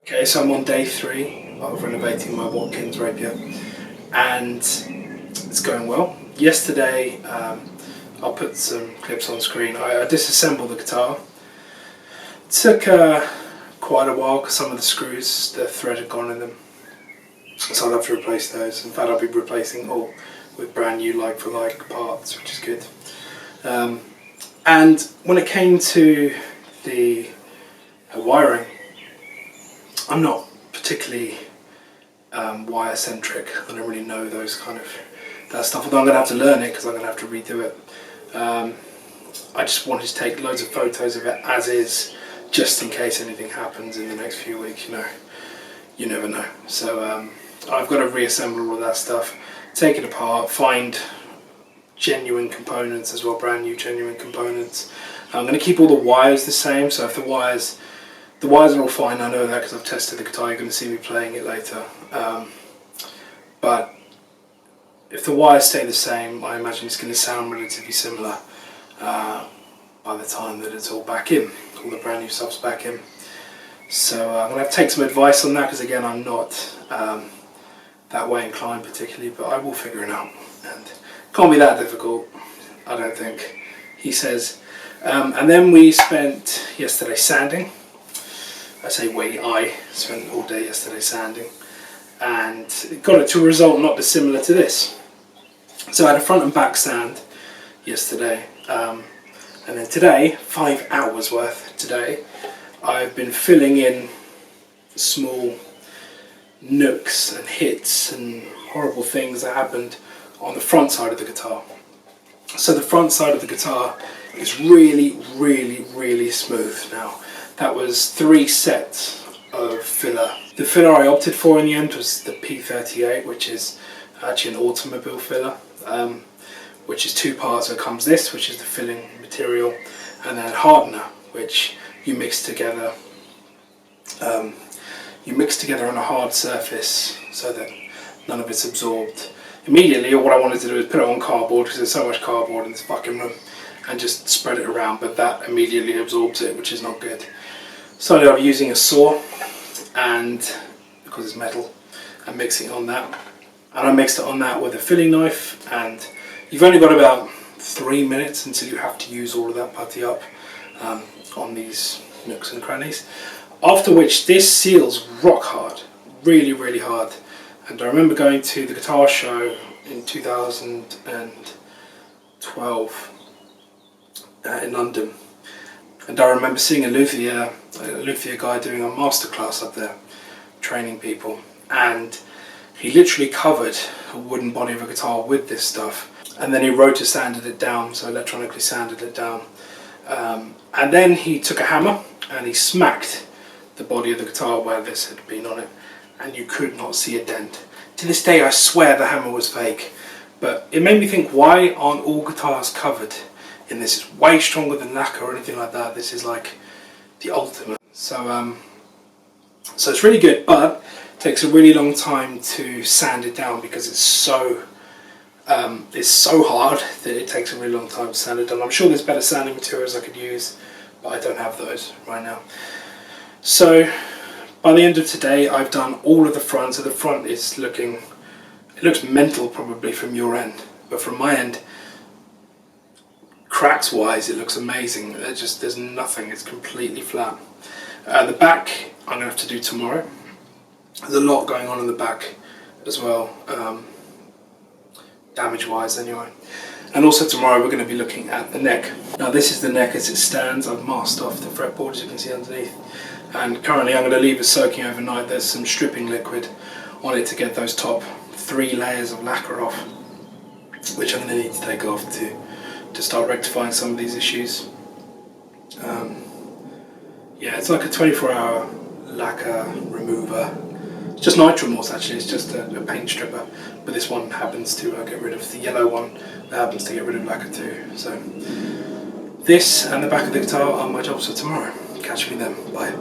Okay, so I'm on day 3 of renovating my Watkins Rapier, and it's going well. Yesterday, I'll put some clips on screen. I disassembled the guitar. It took quite a while because some of the screws, the thread had gone in them, so I'll have to replace those. In fact, I'll be replacing all with brand new like-for-like parts, which is good. And when it came to the wiring, I'm not particularly wire centric. I don't really know that stuff, although I'm going to have to learn it because I'm going to have to redo it. I just wanted to take loads of photos of it as is, just in case anything happens in the next few weeks. You never know. So I've got to reassemble all that stuff, take it apart, find genuine components as well, brand new genuine components. I'm going to keep all the wires the same, so if the wires are all fine, I know that because I've tested the guitar. You're going to see me playing it later. But if the wires stay the same, I imagine it's going to sound relatively similar by the time that it's all back in, all the brand new stuff's back in. So I'm going to have to take some advice on that because, again, I'm not that way inclined particularly, but I will figure it out. And it can't be that difficult, I don't think, he says. And then we spent yesterday sanding. I spent all day yesterday sanding, and it got it to a result not dissimilar to this. So I had a front and back sand yesterday, and then today, 5 hours worth today, I've been filling in small nooks and hits and horrible things that happened on the front side of the guitar. So the front side of the guitar is really, really, really smooth now. That was 3 sets of filler. The filler I opted for in the end was the P38, which is actually an automobile filler, which is 2 parts. So it comes this, which is the filling material, and then hardener, which you mix together. You mix together on a hard surface so that none of it's absorbed immediately. What I wanted to do is put it on cardboard, because there's so much cardboard in this fucking room, and just spread it around, but that immediately absorbs it, which is not good. Started off using a saw, and because it's metal, and mixing it on that. And I mixed it on that with a filling knife, and you've only got about 3 minutes until you have to use all of that putty up on these nooks and crannies. After which this seals rock hard, really, really hard. And I remember going to the guitar show in 2012 in London, and I remember seeing a luthier guy doing a masterclass up there, training people, and he literally covered a wooden body of a guitar with this stuff, and then he rotor sanded it down, so electronically sanded it down, and then he took a hammer and he smacked the body of the guitar where this had been on it, and you could not see a dent. To this day I swear the hammer was fake, but it made me think, why aren't all guitars covered in this? It's way stronger than lacquer or anything like that. This is like the ultimate. So it's really good, but it takes a really long time to sand it down because it's so hard that it takes a really long time to sand it down. I'm sure there's better sanding materials I could use, but I don't have those right now. So by the end of today, I've done all of the front. So the front is it looks mental probably from your end, but from my end, cracks wise, it looks amazing. There's nothing, it's completely flat. The back, I'm going to have to do tomorrow. There's a lot going on in the back as well, damage wise anyway. And also tomorrow we're going to be looking at the neck. Now this is the neck as it stands. I've masked off the fretboard, as you can see underneath. And currently I'm going to leave it soaking overnight. There's some stripping liquid on it to get those top 3 layers of lacquer off, which I'm going to need to take off to start rectifying some of these issues. Yeah, it's like a 24-hour lacquer remover. It's just Nitromorse actually, it's just a paint stripper, but this one happens to get rid of the yellow one, that happens to get rid of lacquer too. So this and the back of the guitar are my jobs for tomorrow. Catch me then, bye.